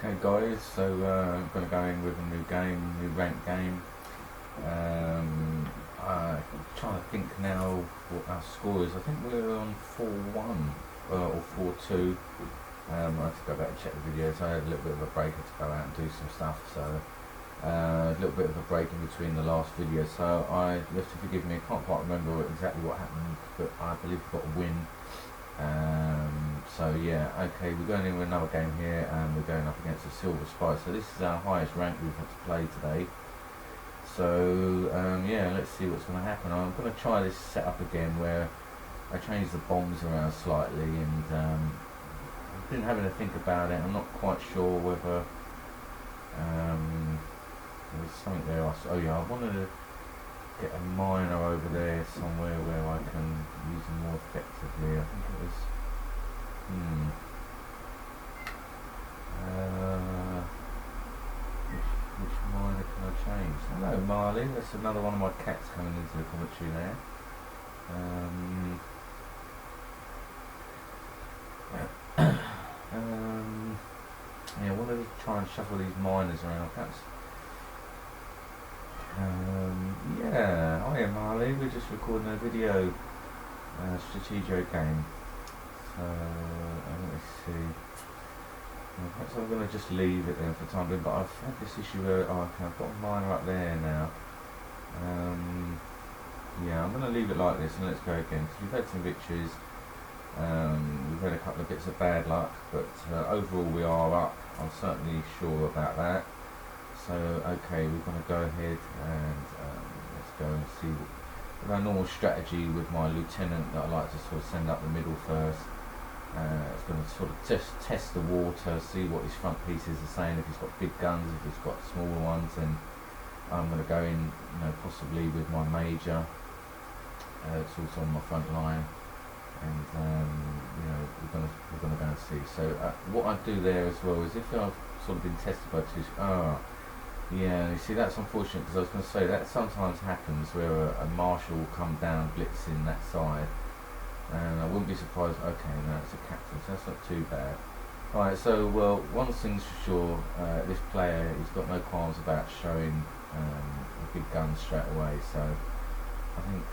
Okay guys, so I'm going to go in with a new game, new ranked game. I'm trying to think now what our score is. I think we're on 4-1 or 4-2. I have to go back and check the videos. I had a little bit of a break to go out and do some stuff, so a little bit of a break in between the last video. So you have to forgive me, I can't quite remember exactly what happened, but I believe we got a win. So yeah, okay, we're going in with another game here, and we're going up against a Silver Spy. So this is our highest rank we've had to play today. So yeah, let's see what's going to happen. I'm going to try this setup again where I change the bombs around slightly, and I've been having to think about it. I'm not quite sure whether there's something there. Oh yeah, I wanted to get a miner over there somewhere where I can use them more effectively. I think it was which miner can I change? Hello Marley, that's another one of my cats coming into the commentary there. Yeah, I wanted to try and shuffle these miners around. Perhaps yeah, hiya Marley, we're just recording a video, Stratego game. So let me see. Perhaps I'm going to just leave it there for the time being, but I've had this issue where okay, I've got a miner up there now. Yeah, I'm going to leave it like this and let's go again, because we've had some victories. We've had a couple of bits of bad luck, but overall we are up. I'm certainly sure about that. So okay, we're going to go ahead and let's go and see with our normal strategy with my lieutenant that I like to sort of send up the middle first. It's going to sort of test the water, see what his front pieces are saying, if he's got big guns, if he's got smaller ones. And I'm going to go in, possibly with my major. It's also on my front line, and we're going to go and see. So what I do there as well is if I've sort of been tested by two. Yeah, you see that's unfortunate, because I was going to say that sometimes happens where a marshal will come down blitzing that side. And I wouldn't be surprised. Okay, no, it's a captain, so that's not too bad. Alright, so well, one thing's for sure, this player, he's got no qualms about showing a big gun straight away. So I think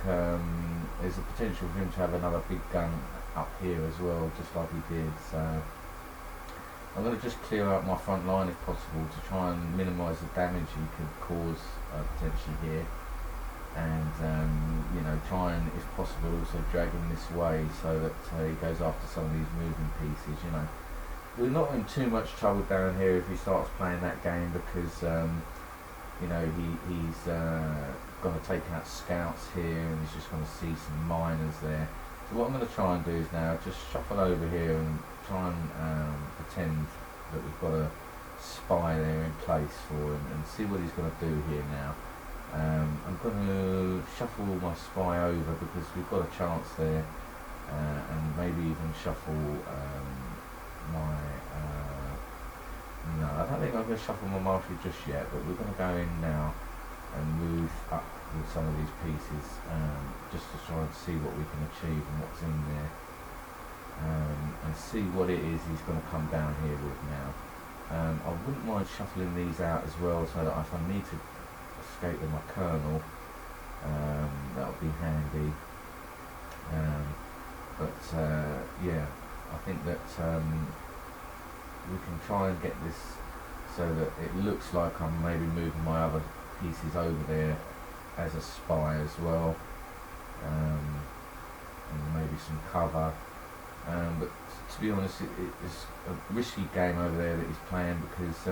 there's a potential for him to have another big gun up here as well, just like he did. So I'm going to just clear out my front line if possible to try and minimise the damage he could cause potentially here. And try and, if possible, also drag him this way so that he goes after some of these moving pieces. We're not in too much trouble down here if he starts playing that game, because he's going to take out scouts here, and he's just going to see some miners there. So what I'm going to try and do is now just shuffle over here and try and pretend that we've got a spy there in place for him, and see what he's going to do here now. I'm going to shuffle my spy over because we've got a chance there, and maybe even shuffle my no, I don't think I'm going to shuffle my marshal just yet, but we're going to go in now and move up with some of these pieces, just to try and see what we can achieve and what's in there, and see what it is he's going to come down here with now. I wouldn't mind shuffling these out as well, so that if I need to escape with my colonel, that would be handy. Yeah, I think that we can try and get this so that it looks like I'm maybe moving my other pieces over there as a spy as well, and maybe some cover. But to be honest, it's a risky game over there that he's playing, because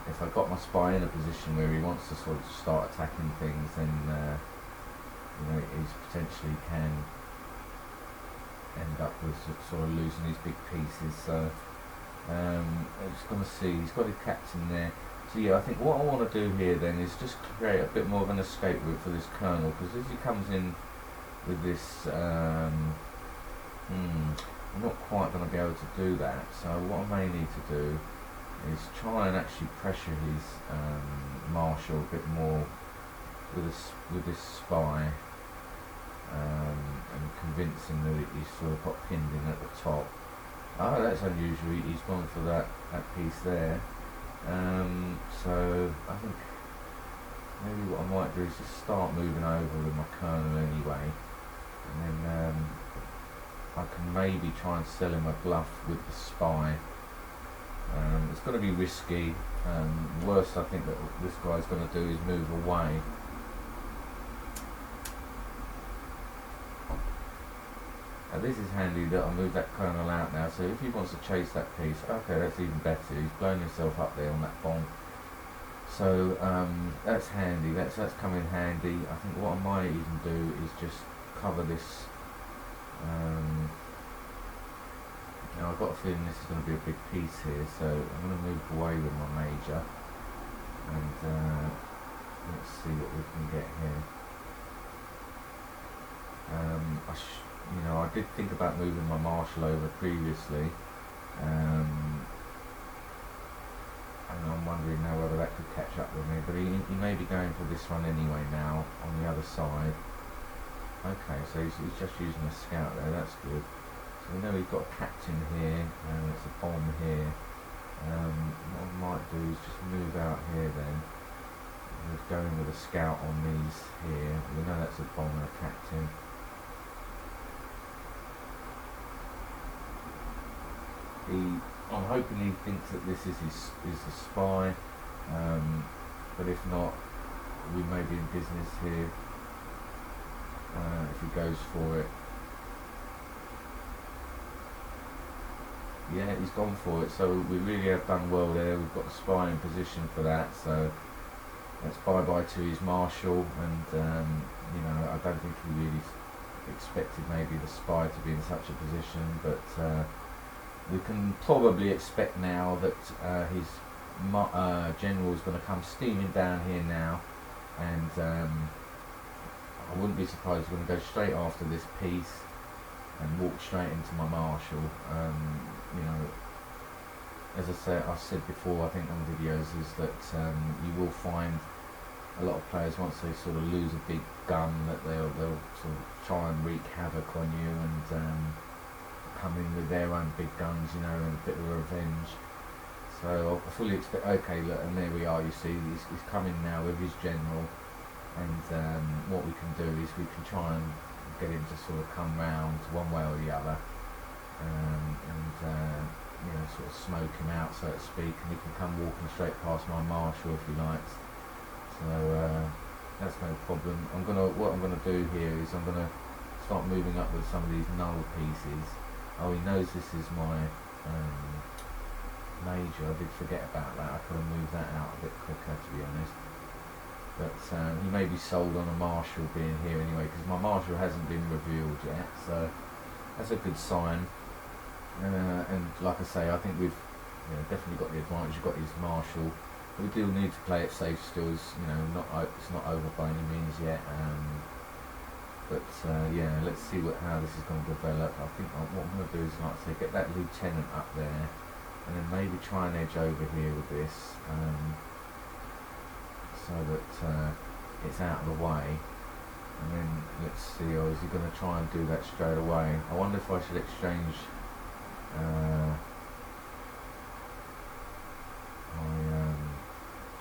if I got my spy in a position where he wants to sort of start attacking things, then he's potentially can end up with sort of losing these big pieces. So I'm just going to see, he's got his captain there. So yeah, I think what I want to do here then is just create a bit more of an escape route for this colonel, because as he comes in with this, I'm not quite going to be able to do that. So what I may need to do is try and actually pressure his marshal a bit more with this spy, and convince him that he's sort of got pinned in at the top, Oh, that's unusual. He's gone for that piece there. So I think maybe what I might do is just start moving over with my kernel anyway, and then I can maybe try and sell him a bluff with the spy. It's going to be risky. Worst I think that this guy's going to do is move away. And this is handy that I move that kernel out now, so if he wants to chase that piece, okay, that's even better. He's blown himself up there on that bomb. So that's handy, that's come in handy. I think what I might even do is just cover this. Now I've got a feeling this is going to be a big piece here, so I'm going to move away with my major, and let's see what we can get here. I did think about moving my marshal over previously, and I'm wondering now whether that could catch up with me, but he may be going for this one anyway now, on the other side. Okay, so he's just using a scout there, that's good. So we know we've got a captain here, and it's a bomb here. What I might do is just move out here then. We're going with a scout on these here. We know that's a bomb and a captain. I'm hoping he thinks that this is a spy, but if not, we may be in business here if he goes for it. Yeah, he's gone for it, so we really have done well there. We've got the spy in position for that, so that's bye-bye to his marshal, and I don't think he really expected maybe the spy to be in such a position, but we can probably expect now that his general is going to come steaming down here now, and I wouldn't be surprised if we're going to go straight after this piece and walk straight into my marshal. As I said before, I think on videos, is that you will find a lot of players, once they sort of lose a big gun, that they'll sort of try and wreak havoc on you and come in with their own big guns, and a bit of revenge. So I fully expect. Okay, look, and there we are. You see, he's coming now with his general, and what we can do is we can try and get him to sort of come round one way or the other, and sort of smoke him out, so to speak, and he can come walking straight past my marshal if he likes. So that's no problem. What I'm gonna do here is I'm gonna start moving up with some of these null pieces. Oh, he knows this is my major. I did forget about that. I could have moved that out a bit quicker, to be honest. But he may be sold on a marshal being here anyway, because my marshal hasn't been revealed yet, so that's a good sign. And like I say, I think we've definitely got the advantage. You've got his marshal. We do need to play it safe still. It's not over by any means yet. Let's see how this is going to develop. I think what I'm going to do is, like I say, get that lieutenant up there, and then maybe try and edge over here with this, so that it's out of the way. And then let's see, is he going to try and do that straight away? I wonder if I should exchange my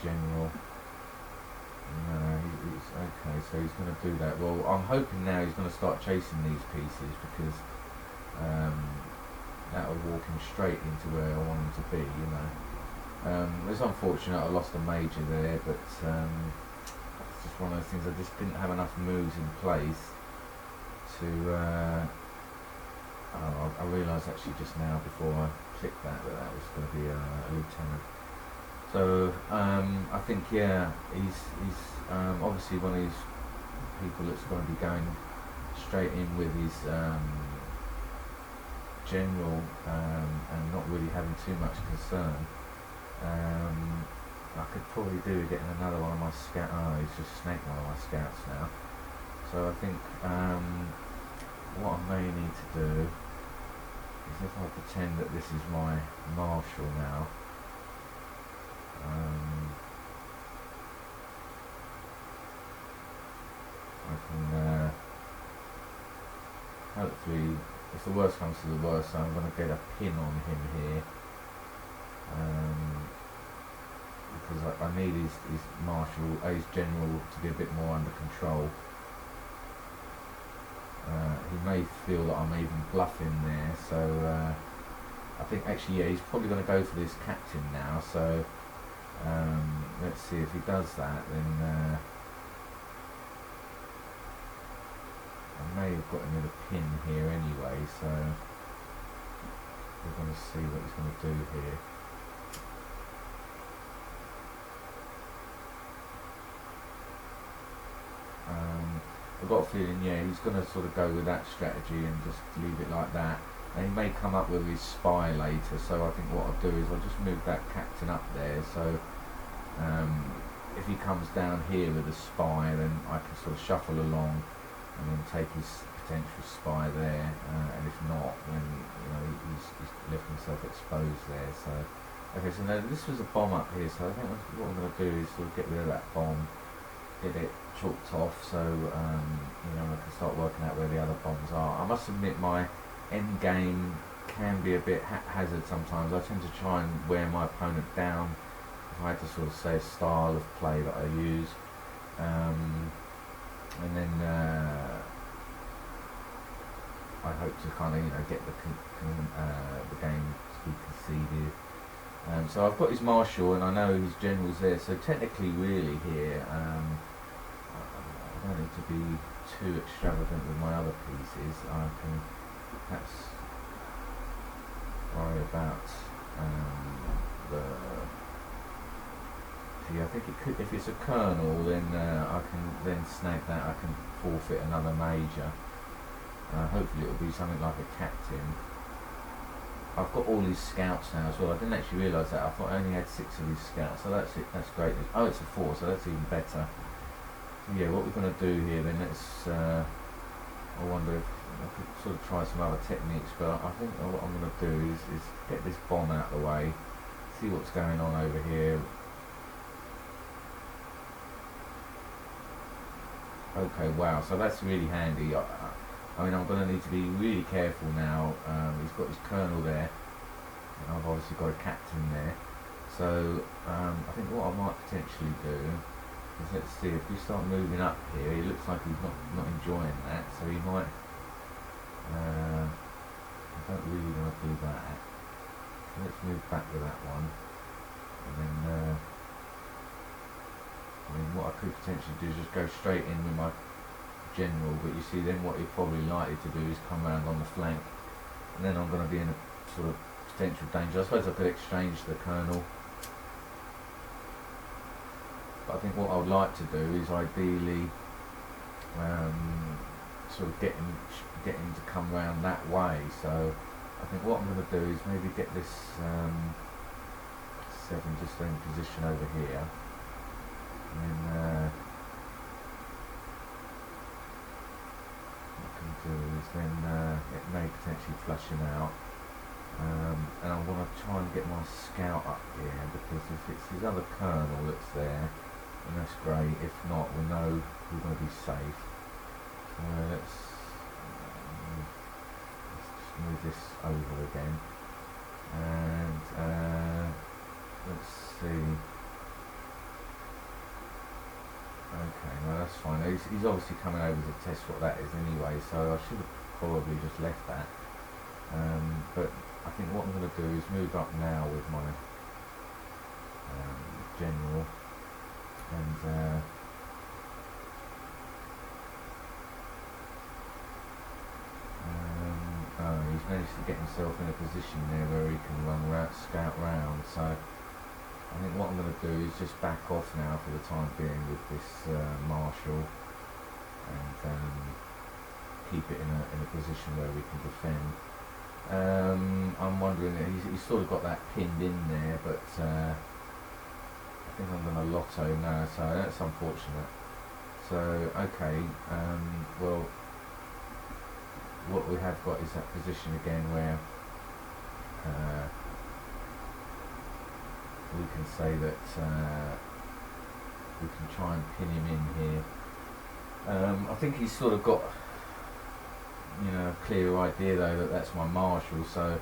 general. No, he's okay, so he's going to do that. Well, I'm hoping now he's going to start chasing these pieces, because that will walk him straight into where I want him to be, It's unfortunate I lost a major there, but it's just one of those things. I just didn't have enough moves in place to I realised actually just now before I clicked that was going to be a lieutenant. So I think he's obviously one of these people that's going to be going straight in with his general and not really having too much concern. I could probably do with getting another one of my scouts. Oh, he's just snaked one of my scouts now. So I think what I may need to do is, if I pretend that this is my marshal now, I can hopefully if the worst comes to the worst, so I'm going to get a pin on him here. Because I need his marshal, his general to be a bit more under control. He may feel that I'm even bluffing there, so I think actually, yeah, he's probably going to go for this captain now, so let's see if he does that, then I may have got him in a pin here anyway, so we're going to see what he's going to do here. I've got a feeling, yeah, he's going to sort of go with that strategy and just leave it like that. And he may come up with his spy later, so I think what I'll do is I'll just move that captain up there, so if he comes down here with a spy, then I can sort of shuffle along and then take his potential spy there, and if not, then he's left himself exposed there. So okay, so now this was a bomb up here, so I think what I'm going to do is sort of get rid of that bomb, get it chalked off, so I can start working out where the other bombs are. I must admit my end game can be a bit haphazard sometimes. I tend to try and wear my opponent down, if I had to sort of say a style of play that I use, and then I hope to kind of get the game to be conceded. So I've got his marshal and I know his general's there, so technically really here I don't need to be too extravagant with my other pieces. I can perhaps worry about I think it could, if it's a colonel, then I can then snag that, I can forfeit another major. Hopefully it'll be something like a captain. I've got all these scouts now as well. I didn't actually realise that. I thought I only had 6 of these scouts, so that's it. That's great. Oh, it's a 4, so that's even better. So yeah, what we're going to do here then, let's I wonder if I could sort of try some other techniques, but I think what I'm going to do is get this bomb out of the way, see what's going on over here. Okay, wow, so that's really handy. I mean, I'm going to need to be really careful now. He's got his colonel there, and I've obviously got a captain there. So I think what I might potentially do is, let's see, if we start moving up here, he looks like he's not enjoying that, so he might, I don't really want to do that. So let's move back to that one, and then I mean, what I could potentially do is just go straight in with my general, but you see then what he's probably likely to do is come around on the flank, and then I'm going to be in a sort of potential danger. I suppose I could exchange the colonel, but I think what I would like to do is ideally sort of get him to come round that way. So I think what I'm going to do is maybe get this 7 just in position over here, and then what I can do is then it may potentially flush him out, and I'm going to try and get my scout up here, because if it's his other colonel that's there, then that's great. If not, we know we're going to be safe. So let's just move this over again, and let's see. Okay, no, that's fine. He's obviously coming over to test what that is anyway, so I should have probably just left that. But I think what I'm going to do is move up now with my general, and he's managed to get himself in a position there where he can scout round. So I think what I'm going to do is just back off now for the time being with this marshal, and keep it in a position where we can defend. I'm wondering, he's sort of got that pinned in there, but I think I'm going to lotto now, so that's unfortunate. So okay, well, what we have got is that position again where we can say that we can try and pin him in here. I think he's sort of got you know, a clear idea though that that's my marshal, so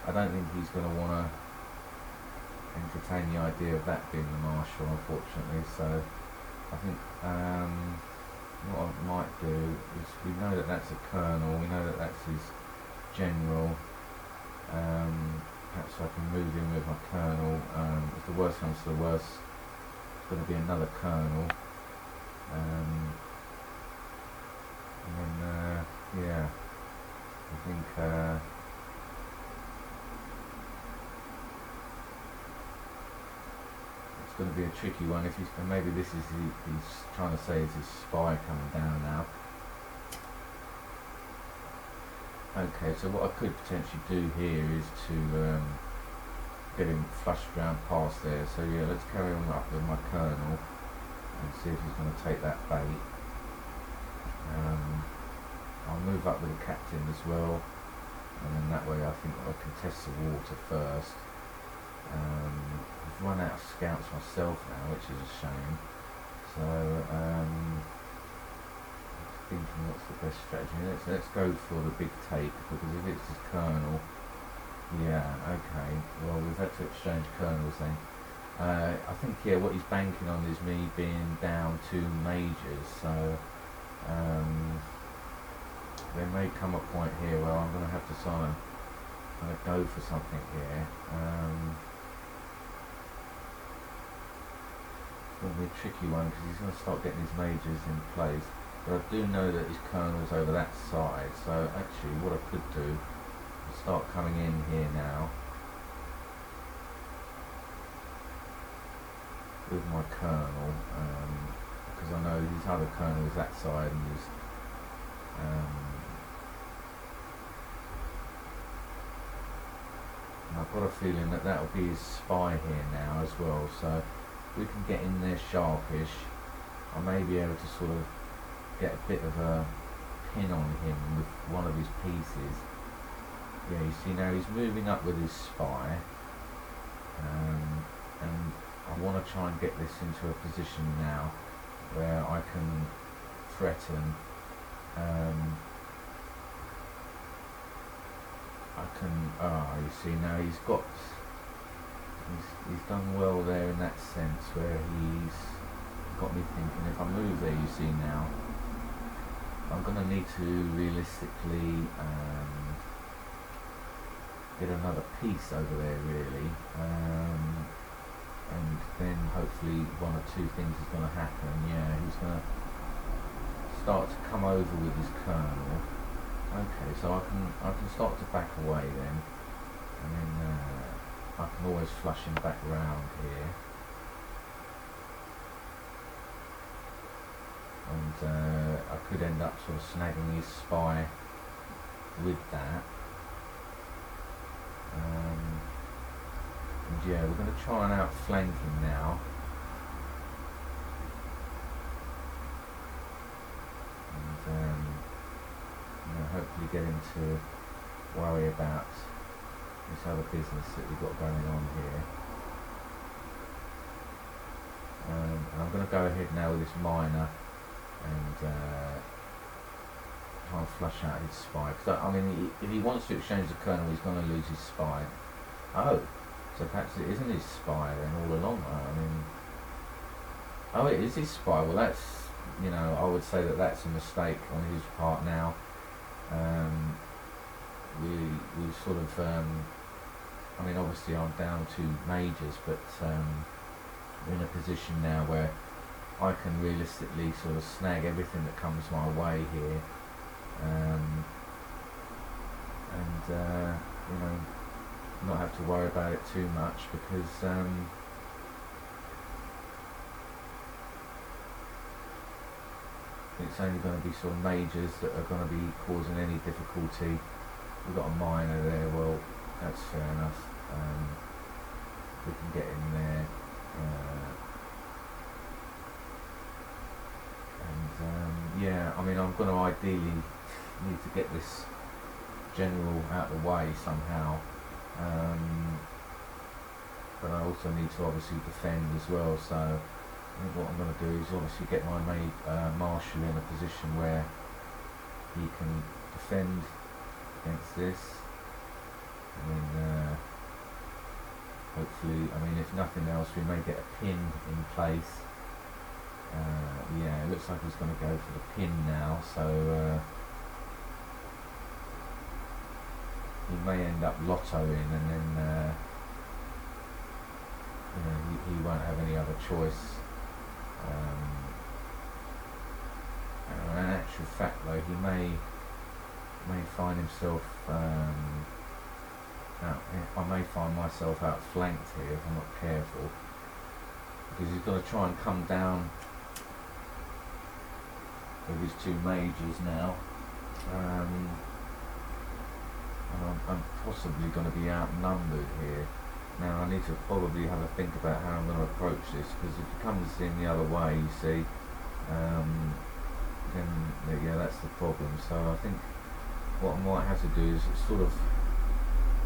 I don't think he's going to want to entertain the idea of that being the marshal, unfortunately. So I think what I might do is, we know that that's a colonel, we know that that's his general. Perhaps I can move in with my colonel. If the worst comes to the worst, it's going to be another colonel. And then, yeah, I think it's going to be a tricky one. If he's, and maybe this is he's trying to say is his spy coming down now. Okay, so what I could potentially do here is to get him flushed round past there. So yeah, let's carry on up with my colonel and see if he's going to take that bait. I'll move up with the captain as well, and then that way I think I can test the water first. I've run out of scouts myself now, which is a shame. So thinking what's the best strategy. Let's go for the big take, because if it's his colonel, yeah, okay, well we've had to exchange colonels then. I think, yeah, what he's banking on is me being down 2 majors, so there may come a point here where I'm going to have to sort of go for something here. It's going to be a tricky one, because he's going to start getting his majors in place. But I do know that his colonel's over that side, so actually what I could do is start coming in here now with my colonel, because I know his other colonel is that side, and he's and I've got a feeling that that'll be his spy here now as well, so if we can get in there sharpish, I may be able to sort of get a bit of a pin on him with one of his pieces. Yeah, you see now he's moving up with his spy, and I want to try and get this into a position now where I can threaten. I can, you see now he's done well there in that sense, where he's got me thinking, if I move there, you see now, I'm going to need to realistically get another piece over there really, and then hopefully 1 or 2 things is going to happen. Yeah, he's going to start to come over with his colonel. Okay, so I can start to back away then, and then I can always flush him back round here. And I could end up sort of snagging his spy with that. And yeah, we're going to try and outflank him now. And you know, hopefully get him to worry about this other business that we've got going on here. And I'm going to go ahead now with this miner and try and flush out his spy. Because I mean, if he wants to exchange the colonel, he's going to lose his spy. Oh, so perhaps it isn't his spy then all along. I mean, oh, it is his spy. Well, that's, you know, I would say that that's a mistake on his part now. We sort of, I mean, obviously I'm down 2 majors, but we're in a position now where I can realistically sort of snag everything that comes my way here, and you know, not have to worry about it too much, because it's only going to be sort of majors that are going to be causing any difficulty. We've got a miner there, well, that's fair enough. We can get in there, and yeah, I mean, I'm going to ideally need to get this general out of the way somehow, but I also need to obviously defend as well. So I think what I'm going to do is obviously get my marshal in a position where he can defend against this, and then hopefully, I mean, if nothing else, we may get a pin in place. Yeah, it looks like he's going to go for the pin now, so he may end up lottoing, and then you know, he won't have any other choice. In actual fact, though, he may find himself I may find myself outflanked here if I'm not careful, because he's got to try and come down with his two mages now, and I'm possibly going to be outnumbered here. Now I need to probably have a think about how I'm going to approach this, because if he comes in the other way, you see, then yeah, that's the problem. So I think what I might have to do is sort of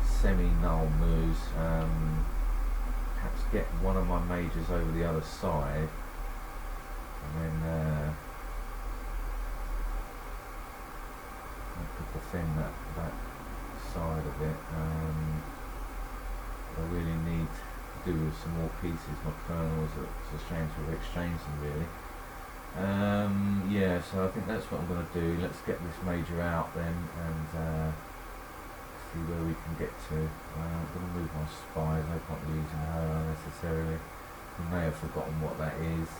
semi-null moves, perhaps get one of my mages over the other side, and then I could defend that side of it. I really need to do with some more pieces. My colonels, it's a shame to have exchanged them, really. Yeah, so I think that's what I'm going to do. Let's get this major out then, and see where we can get to. I'm going to move my spies. No point using her unnecessarily. You may have forgotten what that is.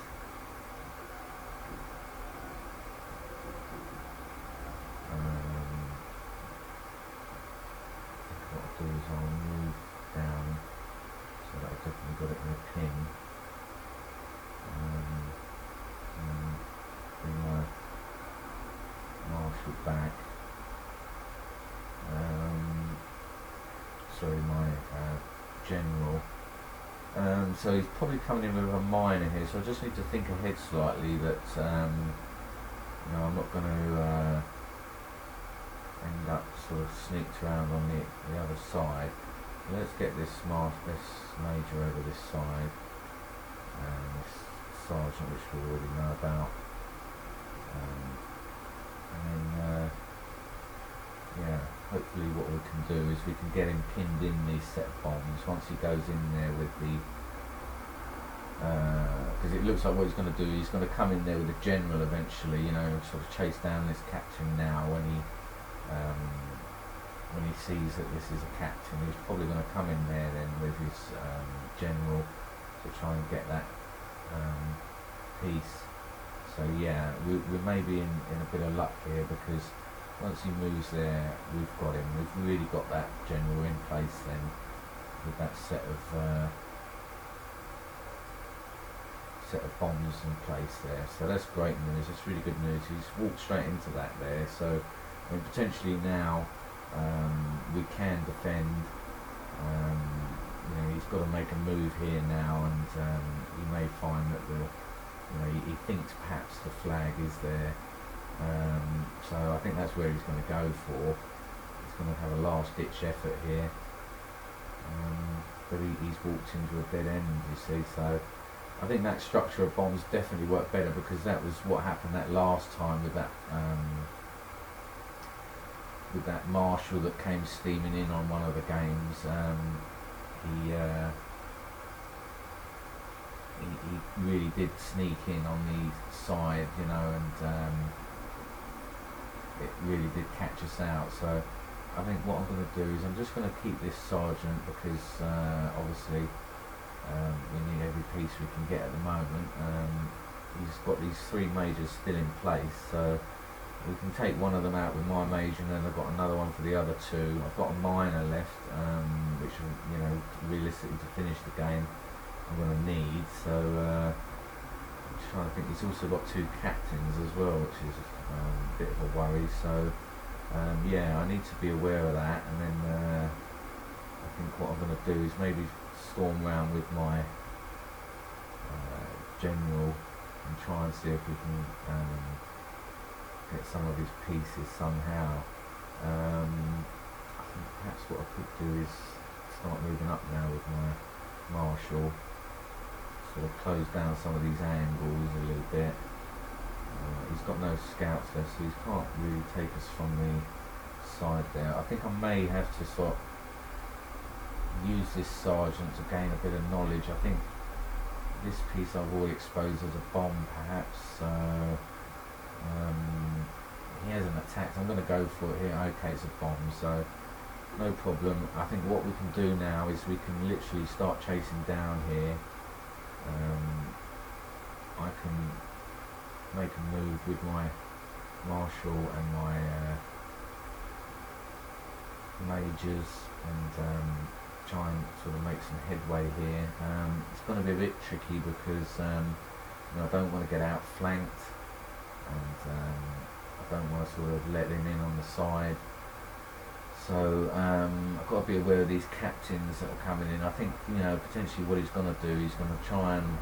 What I'll do is I'll move down so that I've definitely got it in a pin. Bring my marshal back. Sorry, my general. So he's probably coming in with a minor here, so I just need to think ahead slightly that you know, I'm not going to end up sort of sneaked around on the other side. Let's get this major over this side, and this sergeant, which we already know about, and then yeah, hopefully what we can do is we can get him pinned in these set bombs once he goes in there with the because it looks like what he's going to do, he's going to come in there with the general eventually, you know, sort of chase down this captain now when he sees that this is a captain. He's probably going to come in there then with his general to try and get that piece. So yeah, we may be in a bit of luck here, because once he moves there, we've got him. We've really got that general in place then, with that set of bombs in place there. So that's great news. That's really good news. He's walked straight into that there. So I mean, potentially now we can defend. You know, he's got to make a move here now, and you may find that he thinks perhaps the flag is there. So I think that's where he's going to go for. He's going to have a last-ditch effort here, but he's walked into a dead end, you see. So I think that structure of bombs definitely worked better, because that was what happened that last time with that marshal that came steaming in on one of the games. He really did sneak in on the side, you know, and it really did catch us out. So I think what I'm going to do is I'm just going to keep this sergeant, because obviously we need every piece we can get at the moment. He's got these three majors still in place, so we can take one of them out with my mage, and then I've got another one for the other two. I've got a minor left, which, you know, realistically to finish the game I'm going to need. So I'm trying to think. He's also got two captains as well, which is a bit of a worry. So yeah, I need to be aware of that, and then I think what I'm going to do is maybe storm round with my general and try and see if we can get some of his pieces somehow. I think perhaps what I could do is start moving up now with my marshal, sort of close down some of these angles a little bit, He's got no scouts there, so he can't really take us from the side there. I think I may have to sort of use this sergeant to gain a bit of knowledge. I think this piece I've already exposed as a bomb, perhaps. So he hasn't attacked. I'm going to go for it here. Okay, it's a bomb, so no problem. I think what we can do now is we can literally start chasing down here. I can make a move with my marshal and my majors and try and sort of make some headway here. It's going to be a bit tricky because you know, I don't want to get outflanked, and I don't want to sort of let him in on the side. So I've got to be aware of these captains that are coming in. I think, you know, potentially what he's going to do, he's going to try and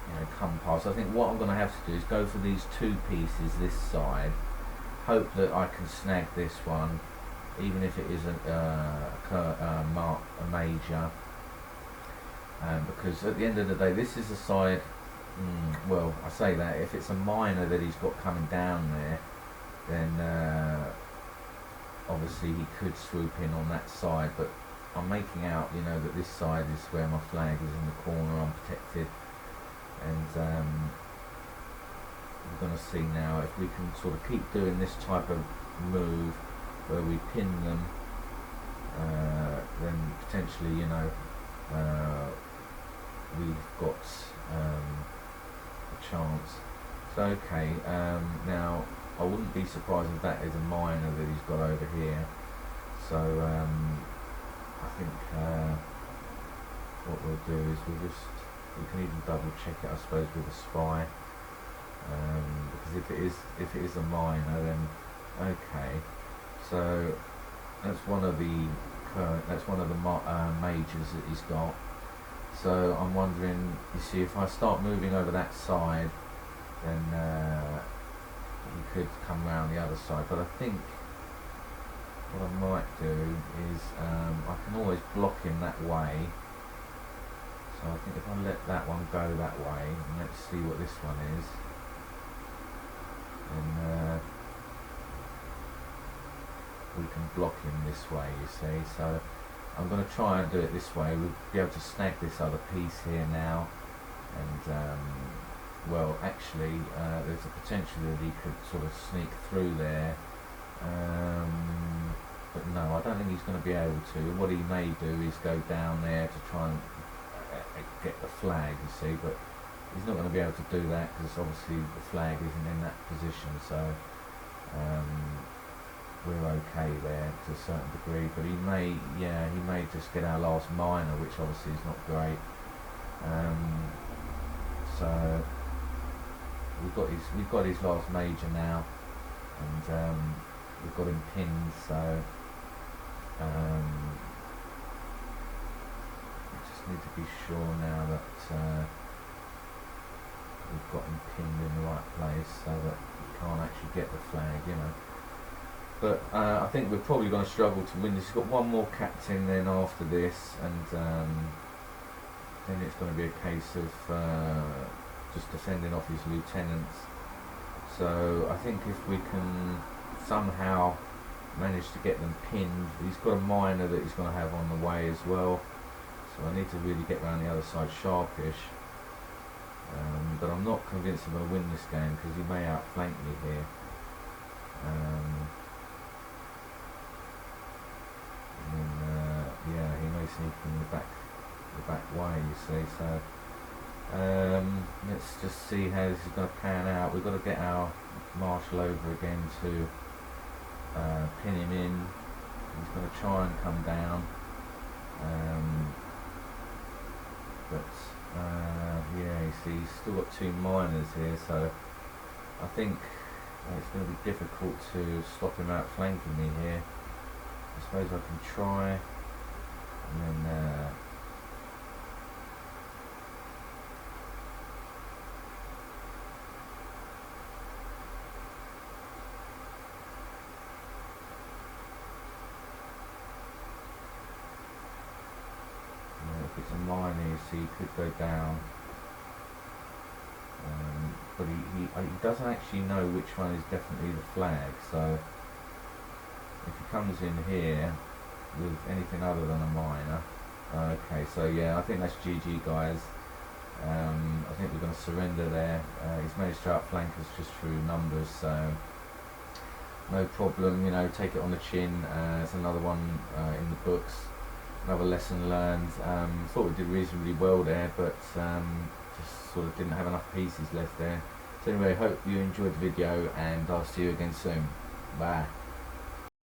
you know, come past. I think what I'm going to have to do is go for these two pieces this side, hope that I can snag this one, even if it is a major, because at the end of the day this is a side, well, I say that if it's a minor that he's got coming down there, then obviously he could swoop in on that side, but I'm making out, you know, that this side is where my flag is in the corner, I'm protected, and we're going to see now if we can sort of keep doing this type of move where we pin them, then potentially, you know, we've got a chance. So okay, now I wouldn't be surprised if that is a minor that he's got over here. So I think what we'll do is we can even double check it, I suppose, with a spy, because if it is a minor, then okay. So that's one of the majors that he's got. So I'm wondering, you see, if I start moving over that side, then he could come around the other side. But I think what I might do is I can always block him that way. So I think if I let that one go that way, and let's see what this one is, and we can block him this way, you see. So I'm going to try and do it this way. We'll be able to snag this other piece here now, and well, actually there's a potential that he could sort of sneak through there, but no, I don't think he's going to be able to. What he may do is go down there to try and get the flag, you see, but he's not going to be able to do that because obviously the flag isn't in that position. So we're okay there to a certain degree, but he may just get our last minor, which obviously is not great. So we've got his last major now, and we've got him pinned. So we just need to be sure now that we've got him pinned in the right place, so that he can't actually get the flag, you know. But I think we're probably going to struggle to win this. He's got one more captain then after this, and then it's going to be a case of just defending off his lieutenants. So I think if we can somehow manage to get them pinned, he's got a minor that he's going to have on the way as well. So I need to really get around the other side sharpish. But I'm not convinced I'm going to win this game because he may outflank me here. Yeah, he may sneak in the back way, you see. So let's just see how this is going to pan out. We've got to get our marshal over again to pin him in. He's going to try and come down, but yeah, you see, he's still got two miners here, so I think it's going to be difficult to stop him outflanking me here. I suppose I can try, and then if it's a minor, you see, he could go down. but he doesn't actually know which one is definitely the flag. So if he comes in here with anything other than a minor, okay, so yeah, I think that's GG, guys. I think we're going to surrender there. He's managed to outflank us just through numbers, so no problem, you know, take it on the chin. It's another one in the books, another lesson learned. Thought we did reasonably well there, but just sort of didn't have enough pieces left there. So anyway, hope you enjoyed the video, and I'll see you again soon. Bye.